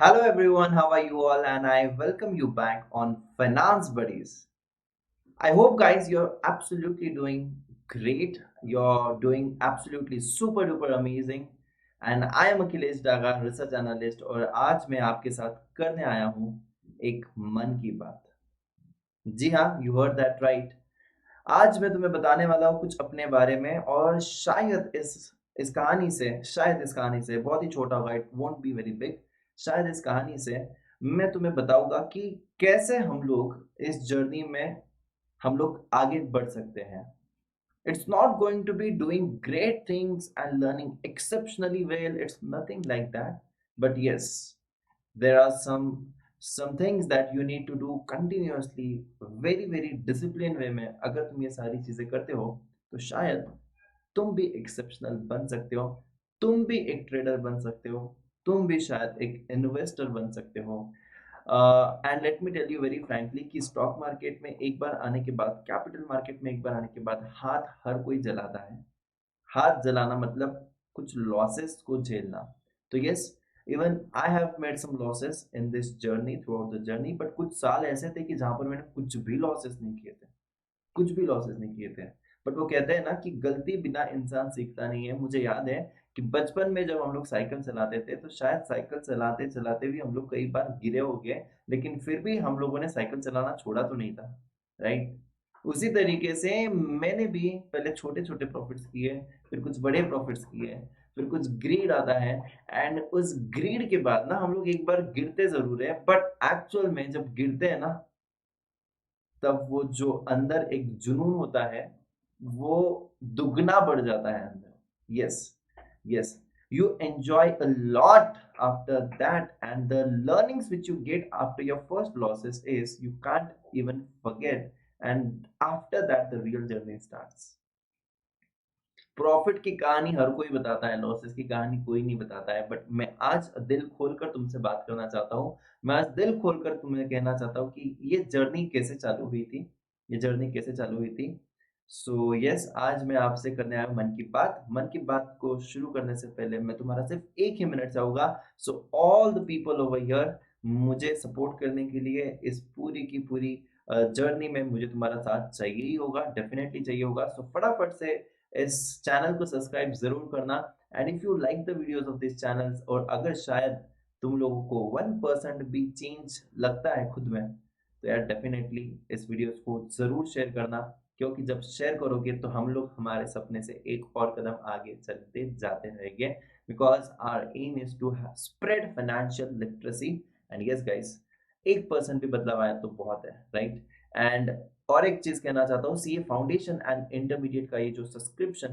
Hello everyone, how are you all? And I welcome you back on Finance Buddies. I hope, guys, you're absolutely doing great. You're doing absolutely super duper amazing. And I am Akhilesh Daga, research analyst और आज मैं आपके साथ करने आया हूँ एक मन की बात। जी हाँ, यू हर्ड दैट राइट। आज मैं तुम्हें बताने वाला हूँ कुछ अपने बारे में और शायद इस कहानी से बहुत ही छोटा होगा, it won't be very big. शायद इस कहानी से मैं तुम्हें बताऊंगा कि कैसे हम लोग इस जर्नी में हम लोग आगे बढ़ सकते हैं। It's not going to be doing great things and learning exceptionally well, it's nothing like that. But yes, there are some things that you need to do continuously, very very disciplined way में। अगर तुम ये सारी चीजें करते हो तो शायद तुम भी एक्सेप्शनल बन सकते हो, तुम भी एक ट्रेडर बन सकते हो, तुम भी शायद एक इन्वेस्टर बन सकते हो। And let me tell you very frankly कि स्टॉक मार्केट में एक बार आने के बाद, कैपिटल मार्केट में एक बार आने के बाद हाथ हर कोई जलाता है। हाथ जलाना मतलब कुछ लॉसेस को झेलना। तो yes, even I have made some losses in this journey, throughout the journey. But कुछ साल ऐसे थे कि जहां पर मैंने कुछ भी लॉसेस नहीं किए थे, कुछ भी लॉसेस नहीं किए थे। बट वो कहते हैं ना कि गलती बिना इंसान सीखता नहीं है। मुझे याद है कि बचपन में जब हम लोग साइकिल चलाते थे तो शायद साइकिल चलाते चलाते भी हम लोग कई बार गिरे हो गए, लेकिन फिर भी हम लोगों ने साइकिल चलाना छोड़ा तो नहीं था, राइट? उसी तरीके से मैंने भी पहले छोटे छोटे प्रॉफिट्स किए, फिर कुछ बड़े प्रॉफिट्स किए, फिर कुछ ग्रीड आता है। एंड उस ग्रीड के बाद ना हम लोग एक बार गिरते जरूर है, बट एक्चुअल में जब गिरते हैं ना, तब वो जो अंदर एक जुनून होता है वो दुगना बढ़ जाता है अंदर। Yes, yes, you enjoy a lot after that, and the learnings which you get after your first losses is you can't even forget, and after that the real journey starts। Profit की कहानी हर कोई बताता है, losses की कहानी कोई नहीं बताता है। बट मैं आज दिल खोलकर तुमसे बात करना चाहता हूँ। मैं आज दिल खोलकर तुम्हें कहना चाहता हूँ कि ये जर्नी कैसे चालू हुई थी, ये जर्नी कैसे चालू हुई थी। सो यस, आज मैं आपसे करने आया हूँ मन की बात। मन की बात को शुरू करने से पहले मैं तुम्हारा सिर्फ एक ही मिनट चाहूंगा। So all the people over here, मुझे सपोर्ट करने के लिए इस पूरी की पूरी जर्नी में मुझे तुम्हारा साथ चाहिए ही होगा, डेफिनेटली चाहिए होगा। सो फटाफट से इस चैनल को सब्सक्राइब जरूर करना। And if you like the videos of this channel, और अगर शायद तुम लोगों को 1% भी चेंज लगता है खुद में, तो यार डेफिनेटली इस वीडियोस को जरूर शेयर करना। क्योंकि जब शेयर करोगे तो हम लोग हमारे सपने से एक और कदम आगे चलते जाते रहेंगे। Because our aim is to spread financial literacy. And yes guys, 1% भी बदलाव आया तो बहुत है, राइट? एंड और एक चीज कहना चाहता हूँ, सीए फाउंडेशन एंड इंटरमीडिएट का ये जो सब्सक्रिप्शन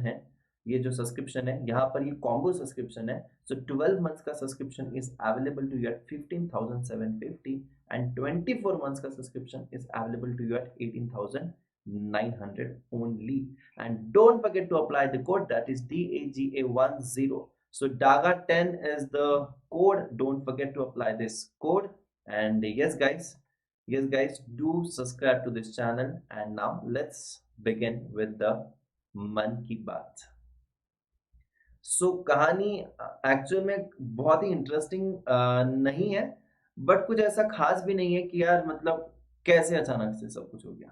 है, यहाँ पर ये कॉम्बो सब्सक्रिप्शन है। सो 12 मंथ्स का subscription is available to you at 15,750, and 24 months का subscription is available to you at 18,900 only. And don't forget to apply the code, that is DAGA10। so DAGA10 is the code, don't forget to apply this code। and yes guys, do subscribe to this channel। and now let's begin with the मन की बात। कहानी actual में बहुत ही interesting नहीं है, but कुछ ऐसा खास भी नहीं है कि यार मतलब कैसे अचानक से सब कुछ हो गया।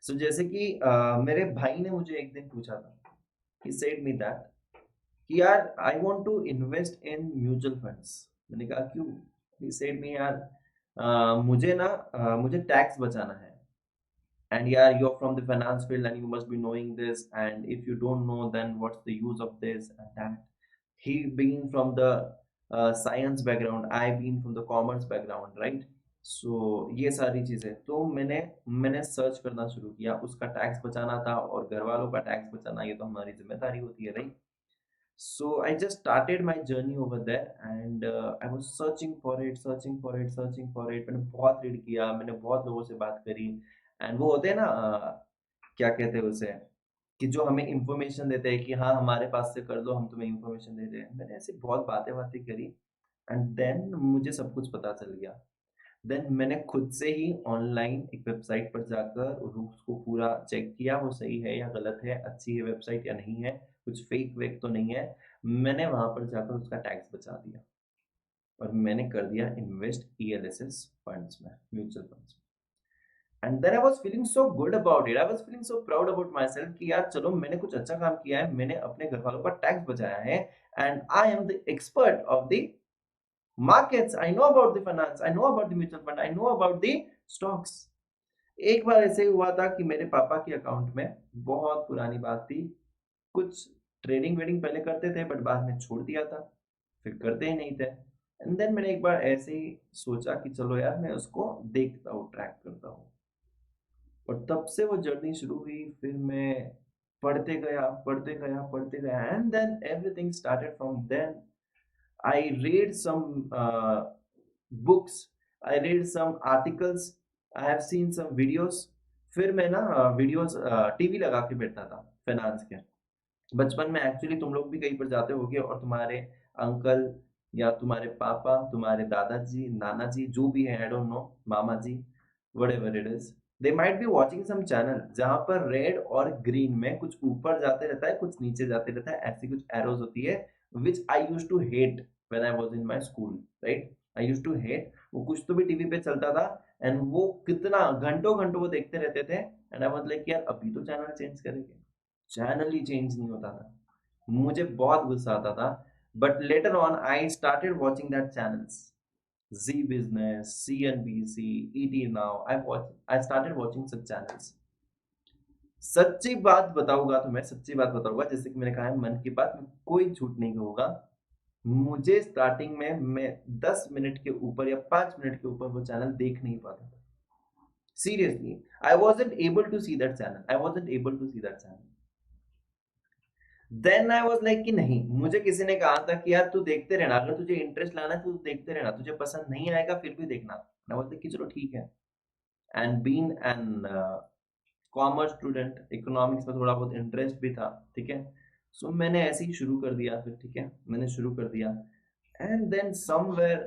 जैसे कि मेरे भाई ने मुझे एक दिन पूछा था, he said me that कि यार I want to invest in mutual funds. मैंने कहा क्यों? ही सेड मी यार मुझे टैक्स बचाना है। and yeah, you're from the finance field and you must be knowing this, and if you don't know then what's the use of this and that। He being from the science background, I being from the commerce background, right? ये सारी चीजें तो मैंने search करना शुरू किया। उसका tax बचाना था और घर वालों का टैक्स बचाना, ये तो हमारी जिम्मेदारी होती है, right? I just started my journey over there, and I was searching for it। मैंने बहुत रीड किया, मैंने बहुत लोगों से बात करी। एंड वो होते हैं ना, क्या कहते हैं उसे, कि जो हमें इंफॉर्मेशन देते हैं कि हाँ हमारे पास से कर लो, हम तुम्हें इंफॉर्मेशन दे रहे हैं। मैंने ऐसी बहुत बातें बातें करी, एंड देन मुझे सब कुछ पता चल गया। देन मैंने खुद से ही ऑनलाइन एक वेबसाइट पर जाकर रूल्स को पूरा चेक किया, वो सही है या गलत है, अच्छी है वेबसाइट या नहीं है, कुछ फेक वेक तो नहीं है। मैंने वहां पर जाकर उसका टैक्स बचा दिया। और मैंने कर दिया इन्वेस्ट ELSS फंड्स में, mutual funds. And then I was feeling so good about it, I was feeling so proud about myself कि यार चलो मैंने कुछ अच्छा काम किया है, मैंने अपने घर वालों का टैक्स बचाया है, and I am the expert of the markets, I know about the finance, I know about the mutual fund, I know about the stocks. एक बार ऐसे हुआ था कि मेरे पापा के अकाउंट में, बहुत पुरानी बात थी, कुछ ट्रेडिंग वेडिंग पहले करते थे बट बाद में छोड़ दिया था, फिर करते ही नहीं थे। एंड देन मैंने एक बार ऐसे ही सोचा कि चलो यार मैं उसको देखता हूँ, ट्रैक करता हूँ, और तब से वो जर्नी शुरू हुई। फिर मैं पढ़ते गया, पढ़ते गया, पढ़ते गया, and then everything started from then. I read some books, I read some articles, I have seen some videos. फिर मैं ना वीडियोस टीवी लगा के बैठता था फाइनेंस के। बचपन में एक्चुअली तुम लोग भी कहीं पर जाते होगे और तुम्हारे अंकल या तुम्हारे पापा, तुम्हारे दादाजी, नाना जी, जो भी है, आई डोंट नो, मामा जी, whatever it is, they might be watching some channel जहां पर रेड और ग्रीन में कुछ ऊपर जाते रहता है, कुछ नीचे जाते रहता है, ऐसी कुछ एरोज होती है, which I use to hate when I was in my school, right. I use to hate, वो कुछ तो भी टीवी पे चलता था, एंड वो कितना घंटों घंटों वो देखते रहते थे, एंड आई वाज लाइक यार अभी तो चैनल चेंज करेंगे, चैनल ही चेंज नहीं होता था। मुझे बहुत गुस्सा आता था, but later on I started watching that channels, Zee business, CNBC, ET now, I started watching such channels. सच्ची बात बताऊंगा तो मैं सच्ची बात बताऊंगा, जैसे कि मैंने कहा है मन की बात, मैं कोई झूठ नहीं कहूंगा। मुझे स्टार्टिंग में मैं 10 मिनट के ऊपर या 5 मिनट के ऊपर वो चैनल देख नहीं पाता था, seriously. I wasn't able to see that channel, I wasn't able to see that channel. Then I was like कि नहीं, मुझे किसी ने कहा था कि यार तू देखते रहना, अगर तुझे इंटरेस्ट लाना है तो तू देखते रहना, तुझे पसंद नहीं आएगा फिर भी देखना। मैं बोलते कि चलो ठीक है। And being an commerce student, economics में थोड़ा बहुत इंटरेस्ट भी था, ठीक है। सो मैंने ऐसे ही शुरू कर दिया, फिर ठीक है, मैंने शुरू कर दिया। And then somewhere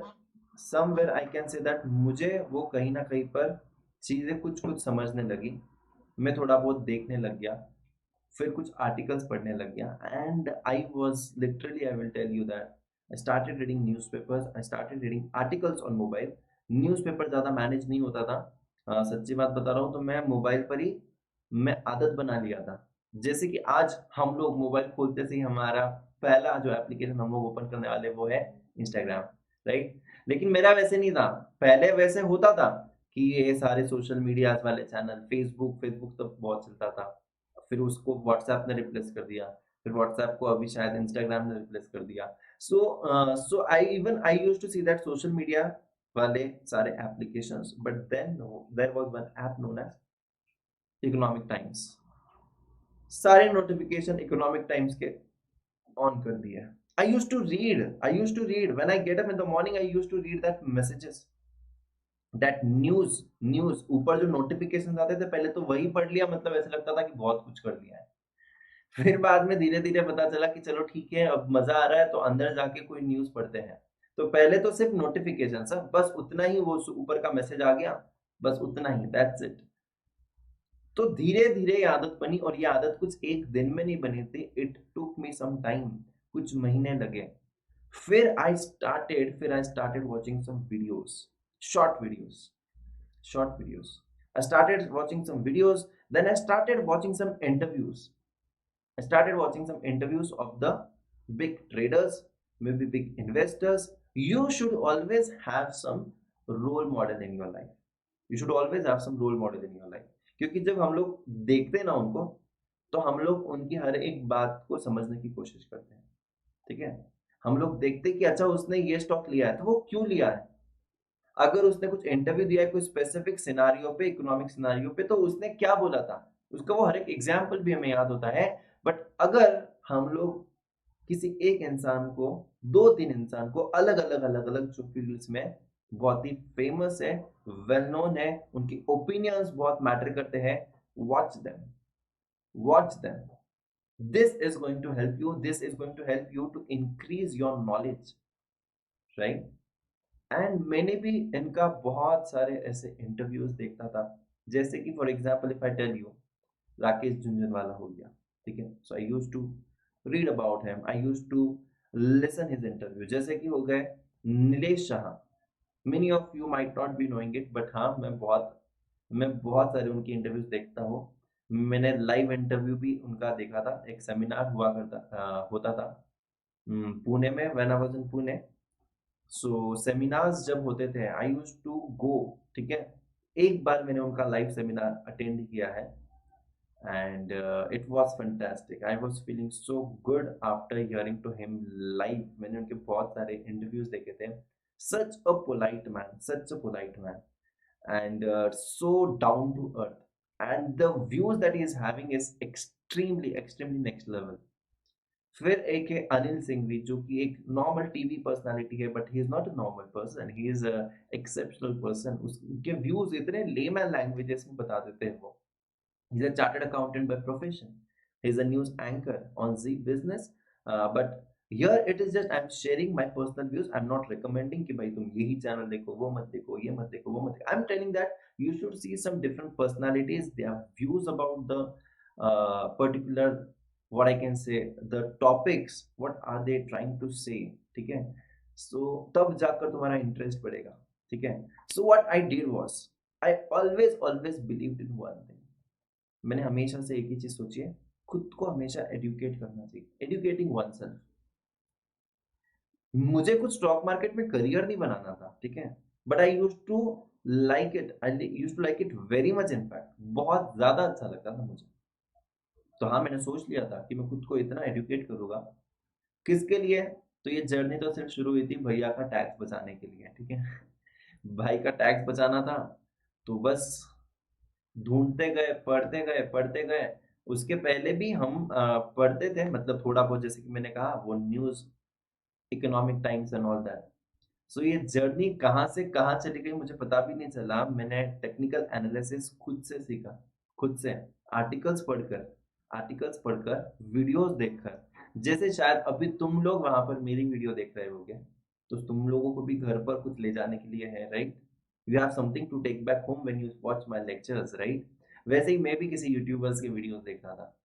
somewhere I can say that मुझे वो कहीं ना कहीं पर चीज़ें कुछ कुछ समझने लगी, मैं थोड़ा बहुत देखने लग गया, फिर कुछ आर्टिकल्स पढ़ने लग गया, and I was literally, I will tell you that I started reading newspapers, I started reading articles on mobile. Newspaper ज़्यादा मैनेज नहीं होता था, सच्ची बात बता रहा हूँ, तो मैं मोबाइल पर ही मैं आदत बना लिया था। जैसे कि आज हम लोग मोबाइल खोलते से ही हमारा पहला जो एप्लीकेशन हम लोग ओपन करने वाले वो है इंस्टाग्राम, राइट। लेकिन मेरा वैसे नहीं था, पहले वैसे होता था कि ये सारे सोशल मीडिया वाले चैनल, फेसबुक फेसबुक तो बहुत चलता था, फिर उसको व्हाट्सएप ने रिप्लेस कर दिया, फिर व्हाट्सएप को अभी शायद इंस्टाग्राम ने रिप्लेस कर दिया। So I used to see that social media वाले सारे applications, but then there was one app known as Economic Times. सारे नोटिफिकेशन इकोनॉमिक टाइम्स के ऑन कर दिए। I used to read when I get up in the morning, I used to read that messages, that news ऊपर जो notification आते थे पहले तो वही पढ़ लिया, मतलब ऐसा लगता था कि बहुत कुछ कर लिया है। फिर बाद में धीरे धीरे पता चला कि चलो ठीक है, अब मजा आ रहा है तो अंदर जाके कोई न्यूज पढ़ते हैं। तो पहले तो सिर्फ नोटिफिकेशन, सब बस उतना ही, वो ऊपर का मैसेज आ गया, बस उतना ही, दैट्स इट। तो धीरे धीरे ये आदत बनी, और ये आदत कुछ एक दिन में नहीं बनी थी, it took me some time, कुछ महीने लगे। फिर I started watching some videos, short videos, short videos. I started watching some videos, then I started watching some interviews. I started watching some interviews of the big traders, maybe big investors. You should always have some role model in your life. You should always have some role model in your life. क्योंकि जब हम लोग देखते हैं ना उनको, तो हम लोग उनकी हर एक बात को समझने की कोशिश करते हैं, ठीक है। हम लोग देखते हैं कि अच्छा उसने ये स्टॉक लिया है तो वो क्यों लिया है, अगर उसने कुछ इंटरव्यू दिया है कोई स्पेसिफिक सिनारियो पे, इकोनॉमिक सिनारियो पे, तो उसने क्या बोला था, उसका वो हर एक एग्जाम्पल भी हमें याद होता है। बट अगर हम लोग किसी एक इंसान को, दो तीन इंसान को, अलग अलग जो फील्ड्स में बहुत ही फेमस है, वेल नोन है, उनकी ओपिनियंस बहुत मैटर करते हैं, watch them, watch them. This is going to help you to increase your knowledge, right? And मैंने भी इनका बहुत सारे ऐसे इंटरव्यूज देखता था, जैसे कि for example if I tell you, Rakesh Jhunjhunwala हो गया, ठीक है। So I used to read about him, I used to listen his interview, जैसे कि हो गए Nilesh Shah, many of you might not be knowing it, but हाँ मैं बहुत सारे उनके इंटरव्यूज देखता हूँ। मैंने लाइव इंटरव्यू भी उनका देखा था, एक सेमिनार होता था पुणे में, when I was in Pune. So seminars जब होते थे आई यूज टू गो, ठीक है। एक बार मैंने उनका लाइव सेमिनार अटेंड किया है, and it was fantastic. I was feeling so good after hearing to him live. मैंने उनके बहुत सारे इंटरव्यूज देखे थे। Such a polite man, such a polite man, and so down to earth. And the views that he is having is extremely next level. फिर एक है अनिल सिंघवी, जो कि एक नॉर्मल टीवी पर्सनालिटी है, but he is not a normal person, he is a exceptional person. उसके views इतने layman languages में बता देते हैं वो। He's a chartered accountant by profession. He's a news anchor on Z Business. But here it is just I'm sharing my personal views. I'm not recommending कि भाई तुम यही चैनल देखो, वो मत देखो, ये मत देखो, वो मत देखो. I'm telling that you should see some different personalities. Their views about the particular, what I can say, the topics. What are they trying to say? ठीक है. So तब जाकर तुम्हारा interest बढ़ेगा. ठीक है. So what I did was I always believed in one thing. मैंने हमेशा से एक ही चीज सोची है, खुद को हमेशा एडुकेट करना चाहिए, एडुकेटिंग वन सेल्फ। मुझे कुछ स्टॉक मार्केट में करियर नहीं बनाना था, ठीक है, but I use to like it very much, in fact बहुत ज्यादा अच्छा लगता था मुझे। तो हाँ, मैंने सोच लिया था कि मैं खुद को इतना एडुकेट करूंगा। किसके लिए? तो ये जर्नी तो सिर्फ शुरू हुई थी भैया का टैक्स बचाने के लिए, ठीक है। भाई का टैक्स बचाना था, तो बस ढूंढते गए, पढ़ते गए। उसके पहले भी हम पढ़ते थे, मतलब थोड़ा बहुत, जैसे कि मैंने कहा, वो news, Economic Times and all that. सो ये जर्नी कहाँ से कहाँ चली गई मुझे पता भी नहीं चला। मैंने टेक्निकल एनालिसिस खुद से सीखा, खुद से आर्टिकल्स पढ़कर, वीडियोस देखकर। जैसे शायद अभी तुम लोग वहां पर मेरी वीडियो देख रहे होगे, तो तुम लोगों को भी घर पर कुछ ले जाने के लिए है, right? You have something to take back home when you watch my lectures, right? वैसे ही मैं भी किसी यूट्यूबर्स के वीडियोस देख रहा था,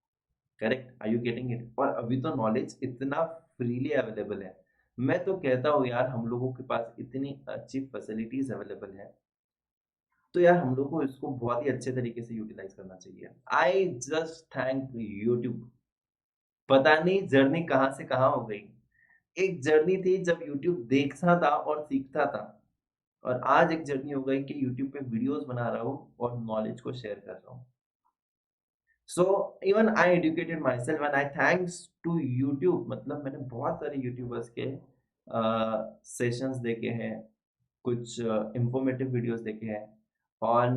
correct? Are you getting it? और अभी तो नॉलेज इतना फ्रीली अवेलेबल है। मैं तो कहता हूँ यार, हम लोगों के पास इतनी अच्छी फैसिलिटीज अवेलेबल है, तो यार हम लोग को इसको बहुत ही अच्छे तरीके से यूटिलाइज करना चाहिए। I just thank YouTube. पता नहीं जर्नी कहाँ से कहाँ हो गई। एक जर्नी थी जब यूट्यूब देखता था और सीखता था, और आज एक जर्नी हो गई कि यूट्यूब पे वीडियोस बना रहा हूँ और नॉलेज को शेयर कर रहा हूँ। So even I educated myself and I thanks to YouTube. मतलब मैंने बहुत सारे यूट्यूबर्स के सेशंस देखे हैं, कुछ इंफॉर्मेटिव वीडियोस देखे हैं, और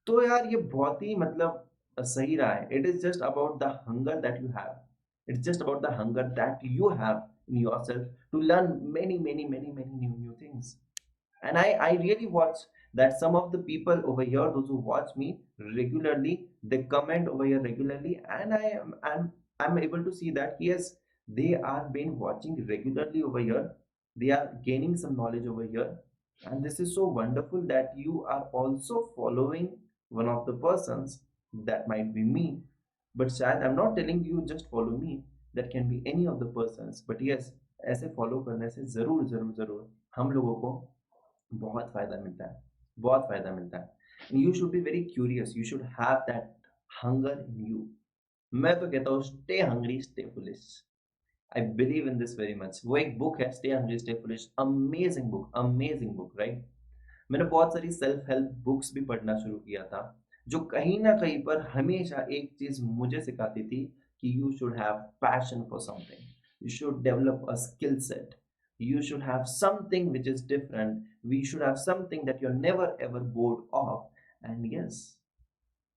तो यार ये बहुत ही मतलब सही रहा है। It is just about the hunger that you have, it's just about the hunger that you have in yourself to learn many new things. And I really watch that some of the people over here, those who watch me regularly, they comment over here regularly, and I'm able to see that yes, they are been watching regularly over here, they are gaining some knowledge over here. And this is so wonderful that you are also following one of the persons. That might be me, but शायद I'm not telling you just follow me, that can be any of the persons, but yes, ऐसे follow करने से जरूर जरूर जरूर हम लोगों को बहुत फायदा मिलता है, बहुत फायदा मिलता है। You should be very curious, you should have that hunger in you. मैं तो कहता हूँ stay hungry stay foolish. I believe in this very much. वो एक बुक है, stay hungry stay foolish, amazing book, right? मैंने बहुत सारी सेल्फ हेल्प बुक्स भी पढ़ना शुरू किया था, जो कहीं ना कहीं पर हमेशा एक चीज मुझे सिखाती थी कि you should have passion for something, you should develop a skill set, you should have something which is different, we should have something that you're never ever bored of. And yes,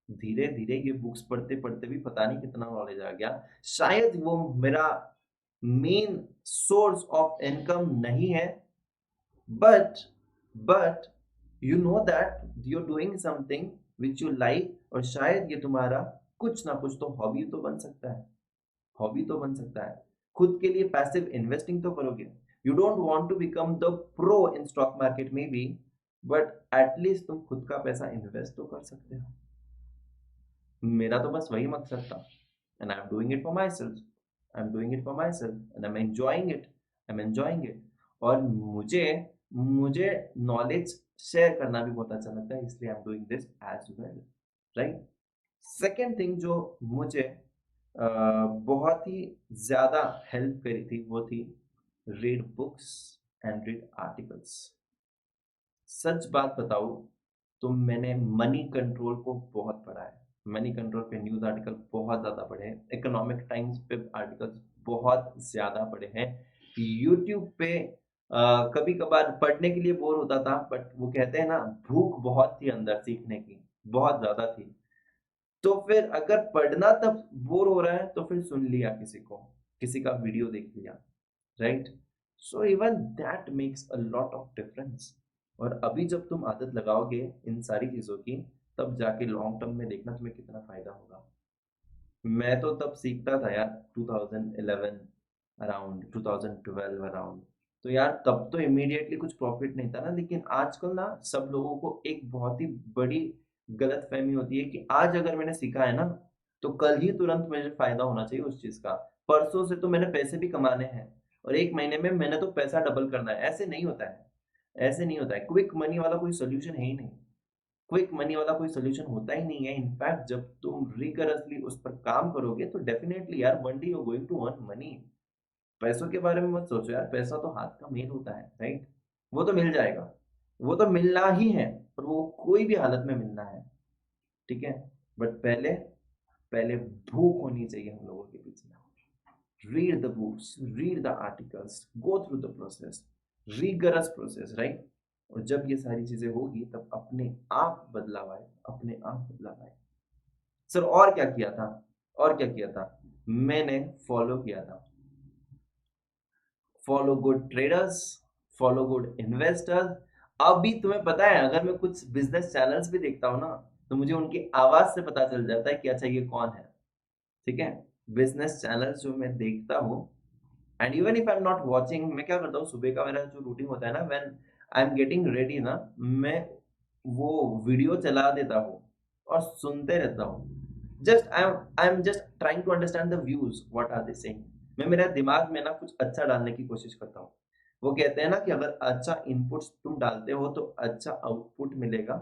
धीरे धीरे ये books पढ़ते पढ़ते भी पता नहीं कितना knowledge आ गया। शायद वो मेरा मेन सोर्स ऑफ इनकम नहीं है, but but you know that you're doing something which you like, और शायद ये तुम्हारा कुछ ना कुछ तो हॉबी तो बन सकता है, हॉबी तो बन सकता है। खुद के लिए पैसिव इन्वेस्टिंग तो करोगे। You don't want to become the pro in stock market में भी, बट एटलीस्ट तुम खुद का पैसा इन्वेस्ट तो कर सकते हो। मेरा तो बस वही मकसद था, and I am doing it for my self, and I am enjoying it, और मुझे मुझे नॉलेज शेयर करना भी बहुत अच्छा लगता है, इसलिए I am doing this as well, right. Second thing जो मुझे बहुत ही ज़्यादा हेल्प करी थी वो थी read books and read articles. सच बात बताऊं तो मैंने मनी कंट्रोल को बहुत पढ़ा है। मनी कंट्रोल पे न्यूज़ आर्टिकल बहुत ज़्यादा पढ़े हैं, इकोनॉमिक टाइम्स पे आर्टिकल्स बहुत ज़्यादा पढ़े हैं। यूट्यूब पे कभी कभार पढ़ने के लिए बोर होता था, बट वो कहते हैं ना, भूख बहुत थी अंदर सीखने की, बहुत ज़्यादा थी। तो फिर अगर पढ़ना तब बोर हो रहा है तो फिर सुन लिया किसी को, किसी का वीडियो देख लिया, right. So even that makes a lot of difference. और अभी जब तुम आदत लगाओगे इन सारी चीज़ों की, तब जाके लॉन्ग टर्म में देखना तुम्हें कितना फायदा होगा। मैं तो तब सीखता था यार 2011 अराउंड, 2012 अराउंड। तो यार तब तो इमीडिएटली कुछ प्रॉफिट नहीं था ना, लेकिन आजकल ना सब लोगों को एक बहुत ही बड़ी गलत फहमी होती है कि आज अगर मैंने सीखा है ना, तो कल ही तुरंत मुझे फायदा होना चाहिए उस चीज का। परसों से तो मैंने पैसे भी कमाने हैं, और एक महीने में मैंने तो पैसा डबल करना है। ऐसे नहीं होता है, ऐसे नहीं होता है। क्विक मनी वाला कोई सोल्यूशन है ही नहीं। क्विक मनी वाला कोई सोल्यूशन होता ही नहीं है। इनफैक्ट जब तुम रिगरसली उस पर काम करोगे तो डेफिनेटली यार one day you going to earn money. पैसों के बारे में मत सोचो यार, पैसा तो हाथ का मेल होता है, राइट। वो तो मिल जाएगा, वो तो मिलना ही है, और वो कोई भी हालत में मिलना है, ठीक है। बट पहले पहले भूख होनी चाहिए हम लोगों के पीछे। Read the books, read the articles, go through the process, rigorous process, right. और जब ये सारी चीजें होगी तब अपने आप बदलाव आए, अपने आप बदलाव आए। सर और क्या किया था, और क्या किया था? मैंने फॉलो किया था, follow good traders, follow good investors. अभी तुम्हें पता है, अगर मैं कुछ बिजनेस चैनल्स भी देखता हूँ ना, तो मुझे उनकी आवाज से पता चल जाता है कि अच्छा ये कौन है, ठीक है। बिजनेस चैनल्स जो मैं देखता हूँ, and even if I am not watching, मैं क्या करता हूँ, सुबह का मेरा जो रूटीन होता है ना, when I am getting ready ना, मैं वो वीडियो चला देता हूँ और सुनते रहता हूँ। Just I am just trying to understand the views, what are they saying. मैं मेरा दिमाग में ना कुछ अच्छा डालने की कोशिश करता हूँ। वो कहते हैं ना कि अगर अच्छा इनपुट्स तुम डालते हो तो अच्छा आउटपुट मिलेगा,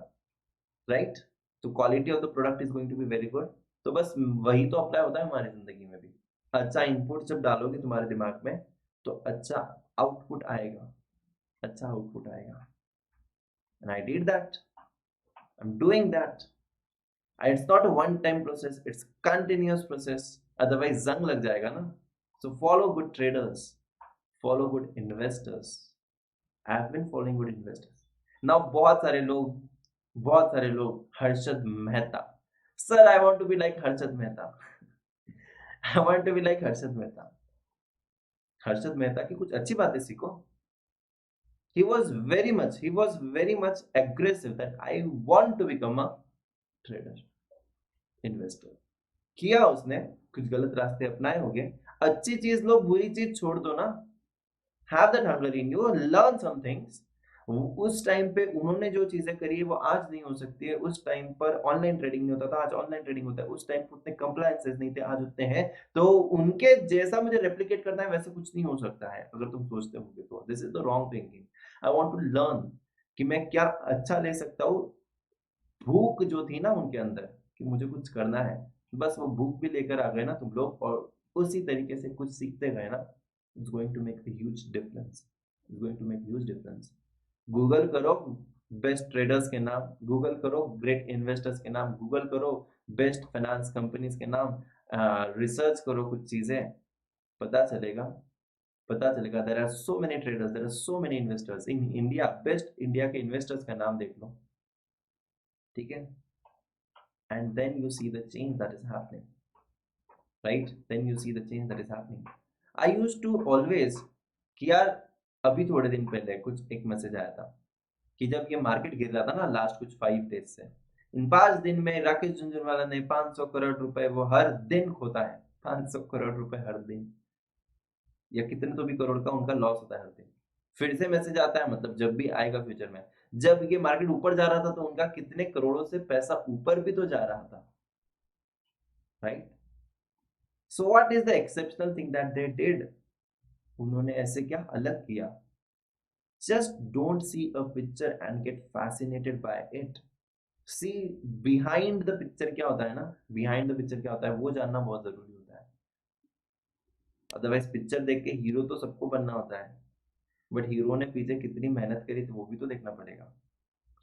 राइट। तो quality of the product is going to be very good. तो बस वही तो अप्लाई होता है हमारी जिंदगी में भी। अच्छा इनपुट जब डालोगे तुम्हारे दिमाग में, तो अच्छा आउटपुट आएगा, अच्छा आउटपुट आएगा। And I did that, I am doing that. It's not a one time process, it's continuous process, otherwise जंग लग जाएगा ना। So follow good traders, follow good investors. I have been following good investors. Now बहुत सारे लोग Harshad Mehta, sir I want to be like Harshad Mehta. I want to be like Harshad Mehta. Harshad Mehta की कुछ अच्छी बातें सीखो। He was very much aggressive that I want to become a trader, investor। किया उसने, कुछ गलत रास्ते अपनाए होंगे। अच्छी चीज लो, बुरी चीज छोड़ दो ना। Have that hunger in you, learn some things. उस टाइम पे उन्होंने जो चीजें करी है वो आज नहीं हो सकती है। उस टाइम पर ऑनलाइन ट्रेडिंग नहीं होता था, आज ऑनलाइन ट्रेडिंग होता है। उस टाइम पर उतने कंप्लायंसेस नहीं थे, आज उतने हैं। तो उनके जैसा मुझे रेप्लिकेट करना है, वैसे कुछ नहीं हो सकता है अगर तुम सोचते होगे तो। This is the wrong thinking. I want to learn कि मैं क्या अच्छा ले सकता हूँ। भूख जो थी ना उनके अंदर कि मुझे कुछ करना है, बस वो भूख भी लेकर आ गए ना तुम लोग, और उसी तरीके से कुछ सीखते गए ना। It's going to make huge difference, it's going to make huge difference. Google करो बेस्ट ट्रेडर्स के नाम, गूगल करो ग्रेट इन्वेस्टर्स के नाम, गूगल करो बेस्ट फाइनेंस कंपनीज के नाम, रिसर्च करो कुछ चीजें, पता चलेगा, पता चलेगा। There are so many traders, there are so many investors in India. Best India के इन्वेस्टर्स का नाम देख लो, ठीक है। And then you see the change that is happening, right. Then you see the change that is happening. I used to always कि यार, अभी थोड़े दिन पहले कुछ एक मैसेज आया था कि जब ये मार्केट गिर रहा था ना लास्ट कुछ 5 डेज से, इन 5 दिन में राकेश झुंझुनवाला ने 500 करोड़ रुपए वो हर दिन खोता है। 500 करोड़ रुपए हर दिन, या कितने तो भी करोड़ का उनका लॉस होता है हर दिन। फिर से मैसेज आता है, मतलब जब भी आएगा फ्यूचर में, जब ये मार्केट ऊपर जा रहा था तो उनका कितने करोड़ों से पैसा ऊपर भी तो जा रहा था, right. So what is the exceptional thing that they did? उन्होंने ऐसे क्या अलग किया just don't see a picture and get fascinated by it. See behind the picture क्या होता है ना, बिहाइंड द पिक्चर क्या होता है वो जानना बहुत जरूरी होता है। अदरवाइज पिक्चर देख के हीरो तो सबको बनना होता है, बट हीरो ने पीछे कितनी मेहनत करी तो वो भी तो देखना पड़ेगा।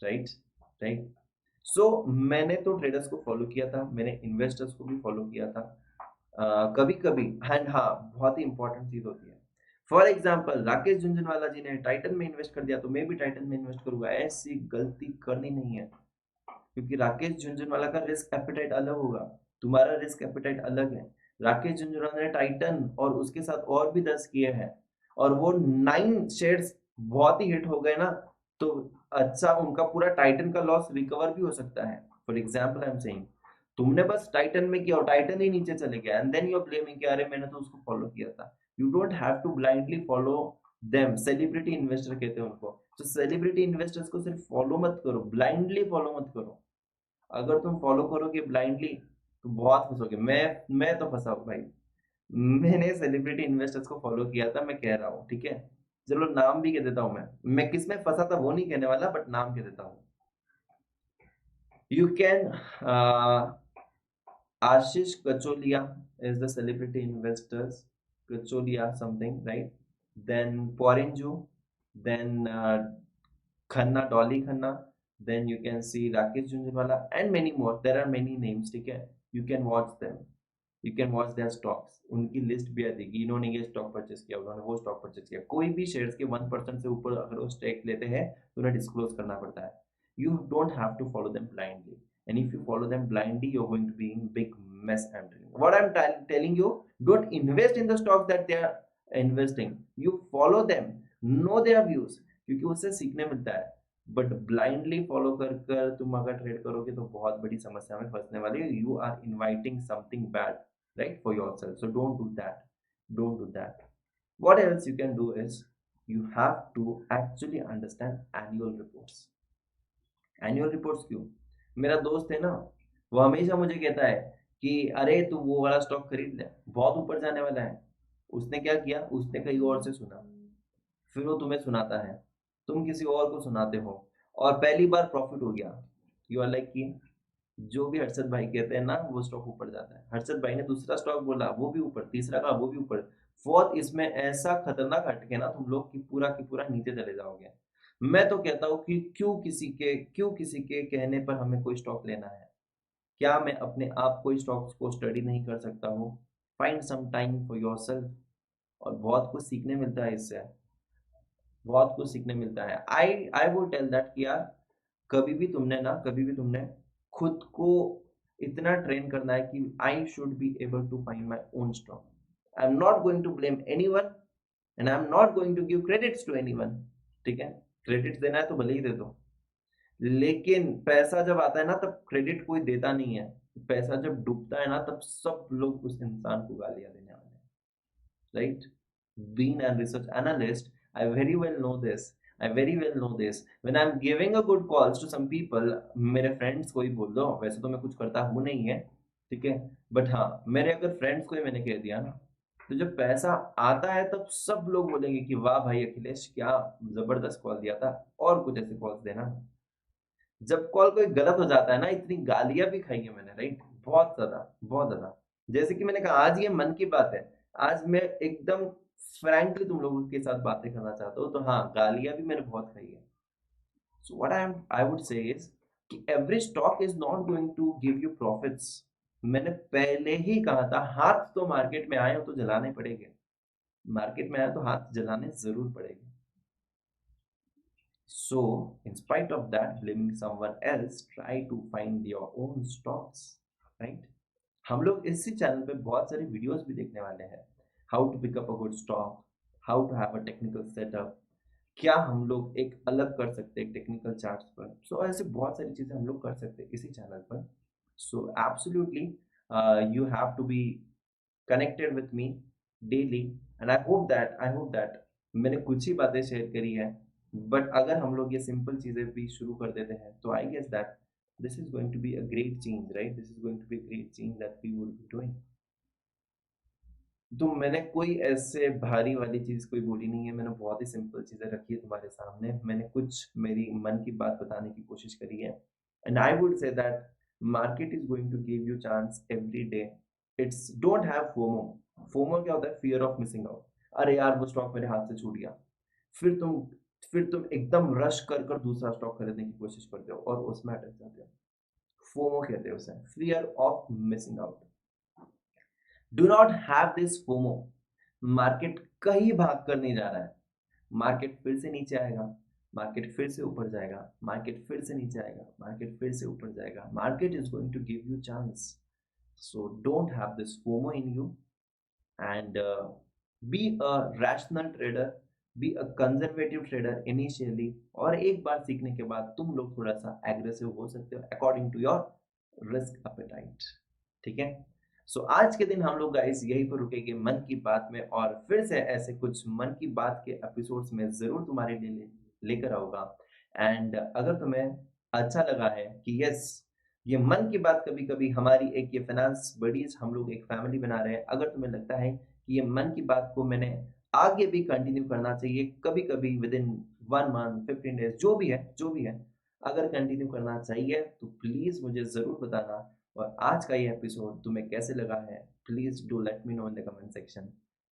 Right, right. सो मैंने तो ट्रेडर्स को फॉलो किया था, मैंने इन्वेस्टर्स को भी फॉलो किया था कभी कभी। एंड हाँ, बहुत ही इंपॉर्टेंट चीज होती है, फॉर एग्जाम्पल राकेश झुंझुनवाला जी ने टाइटन में इन्वेस्ट कर दिया तो मैं भी टाइटन में इन्वेस्ट करूंगा, ऐसी गलती करनी नहीं है। क्योंकि राकेश झुनझुनवाला का रिस्क एपेटाइट अलग होगा, तुम्हारा रिस्क एपेटाइट अलग है। राकेश झुनझुनवाला ने टाइटन और उसके साथ और भी 10 किए हैं, और वो 9 शेयर्स बहुत ही हिट हो गए ना, तो अच्छा उनका पूरा टाइटन का लॉस रिकवर भी हो सकता है। For example I am saying, तुमने बस टाइटन में किया और टाइटन ही नीचे चले गया and then you are blaming कि अरे मैंने तो उसको फॉलो किया था। You don't have to blindly follow them. Celebrity investor कहते हैं उनको। तो सेलिब्रिटी इन्वेस्टर्स को सिर्फ फॉलो मत करो, ब्लाइंडली फॉलो मत करो। अगर तुम फॉलो करोगे ब्लाइंडली तो बहुत फंसोगे। मैं तो फंसा हूँ भाई, मैंने सेलिब्रिटी इन्वेस्टर्स को फॉलो किया था, मैं कह रहा हूँ, ठीक है। चलो नाम भी कह देता हूँ, मैं किस में फंसा था वो नहीं कहने वाला, बट नाम कह देता हूँ। You can Ashish Kacholia is the celebrity investors, Kacholia something, right? Then Porinju, then Khanna, Dolly Khanna, then you can see Rakesh Jhunjhunwala and many more. There are many names, ठीक है? You can watch them. You can watch their stocks. उनकी list भी आएगी, इन्होंने ये stock purchase किया, उन्होंने वो स्टॉक परचेस किया। कोई भी शेयर्स के 1% से ऊपर अगर वो स्टेक लेते हैं तो उन्हें डिस्क्लोज करना पड़ता है। You don't have to follow them blindly. And if you follow them blindly, you're going to be in big mess. I'm telling you. What I'm telling you, don't invest in the stocks that they are investing. You follow them, know their views, क्योंकि उससे सीखने मिलता है। But blindly follow कर कर तुम अगर trade करोगे तो बहुत बड़ी समस्या में फंसने वाले। You are inviting something bad, right, for yourself. So don't do that. Don't do that. What else you can do is you have to actually understand annual reports. Annual reports क्यों? मेरा दोस्त है ना, वो हमेशा मुझे कहता है कि अरे तू वो वाला स्टॉक खरीद ले, बहुत ऊपर जाने वाला है। उसने क्या किया, उसने कहीं और से सुना, फिर वो तुम्हें सुनाता है, तुम किसी और को सुनाते हो, और पहली बार प्रॉफिट हो गया। यू आर लाइक कि जो भी हर्षद भाई कहते हैं ना वो स्टॉक ऊपर जाता है। हर्षद भाई ने दूसरा स्टॉक बोला वो भी ऊपर, तीसरा का वो भी ऊपर, फोर्थ इसमें ऐसा खतरनाक हटके ना तुम लोग की पूरा नीचे चले जाओगे। मैं तो कहता हूँ कि क्यों किसी के कहने पर हमें कोई स्टॉक लेना है? क्या मैं अपने आप कोई स्टॉक्स को स्टडी नहीं कर सकता हूँ? Find some time for yourself. और बहुत कुछ सीखने मिलता है इससे, बहुत कुछ सीखने मिलता है। आई वुड टेल दैट कि यार कभी भी तुमने खुद को इतना ट्रेन करना है कि I should be able to find my own stock. I am not going to blame anyone and I am not going to give credits to anyone. ठीक है, क्रेडिट्स देना है तो भले ही दे दो, लेकिन पैसा जब आता है ना तब क्रेडिट कोई देता नहीं है। पैसा जब डूबता है ना तब सब लोग उस इंसान को गालियां देने वाले हैं, right? Being a research analyst, I very well know this. I very well know this. When I'm giving a good calls to some people, मेरे फ्रेंड्स को ही बोल दो, वैसे तो मैं कुछ करता हूँ नहीं है, ठीक है, बट हाँ मेरे अगर फ्रेंड्स को ही मैंने कह दिया ना, तो जब पैसा आता है तब सब लोग बोलेंगे कि वाह भाई अखिलेश क्या जबरदस्त कॉल दिया था, और कुछ ऐसे कॉल्स देना। जब कॉल कोई गलत हो जाता है ना, इतनी गालियां भी खाई है मैंने, राइट, बहुत ज्यादा, बहुत ज्यादा। जैसे कि मैंने कहा आज ये मन की बात है, आज मैं एकदम फ्रैंकली तुम लोगों के साथ बातें करना चाहता हूँ, तो हाँ गालियां भी मैंने बहुत खाई है। So what I would say is कि every stock is not going to give you profits. मैंने पहले ही कहा था हाथ तो मार्केट में आए हो तो जलाने पड़ेंगे, मार्केट में आए तो हाथ जलाने जरूर पड़ेंगे। So, in spite of that, blaming someone else, try to find your own stocks, right? हम लोग इसी चैनल पे बहुत सारी वीडियोस भी देखने वाले हैं। How to pick up a good stock, how to have a technical setup, क्या हम लोग एक अलग कर सकते हैं टेक्निकल चार्ट्स पर। सो ऐसे बहुत सारी चीजें हम लोग कर सकते हैं इसी चैनल पर। So absolutely you have to be connected with me daily, and I hope that मैंने कुछ ही बातें शेयर करी है, बट अगर हम लोग ये सिंपल चीजें भी शुरू कर देते हैं तो I guess that this is going to be a great change, right? This is going to be a great change that we would be doing. तो मैंने कोई ऐसे भारी वाली चीज़ कोई बोली नहीं है, मैंने बहुत ही सिंपल चीज़ें रखी है तुम्हारे सामने। मैंने कुछ मेरी मन की बात बताने की कोशिश करी है। And I would say that market is going to give you chance every day. It's don't have FOMO. FOMO क्या होता है? Fear of missing out. अरे यार वो स्टॉक मेरे हाथ से छूट गया। फिर तुम फिर तुम एकदम रश कर कर दूसरा स्टॉक खरीदने की कोशिश करते हो और उसमें अटक जाते हो। फोमो कहते हैं उसे, fear of missing out. Do not have this FOMO. Market कहीं भाग कर नहीं जा रहा है। मार्केट फिर से नीचे आएगा, मार्केट फिर से ऊपर जाएगा, मार्केट फिर से नीचे आएगा, मार्केट फिर से ऊपर जाएगा। Market is going to give you chance. So don't have this FOMO in you and be a rational trader, be a conservative trader initially, और एक बार सीखने के बाद तुम लोग थोड़ा सा एग्रेसिव हो सकते हो according to your risk appetite. ठीक है? सो आज के दिन हम लोग गाइस यहीं पर रुकेंगे मन की बात में, और फिर से ऐसे कुछ मन की बात के एपिसोड्स में जरूर तुम्हारे लिए लेकर आऊंगा। एंड अगर तुम्हें अच्छा लगा है कि यस, ये मन की बात कभी कभी हमारी एक ये फाइनेंस बडीज, हम लोग एक फैमिली बना रहे हैं, अगर तुम्हें लगता है कि ये मन की बात को मैंने आगे भी कंटिन्यू करना चाहिए, कभी कभी विद इन 1 मंथ 15 डेज, जो भी है, अगर कंटिन्यू करना चाहिए तो प्लीज मुझे जरूर बताना। और आज का ये एपिसोड तुम्हें कैसे लगा है, please do let me know in the comment section.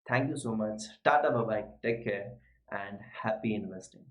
Thank you so much, tata bye bye, take care and happy investing.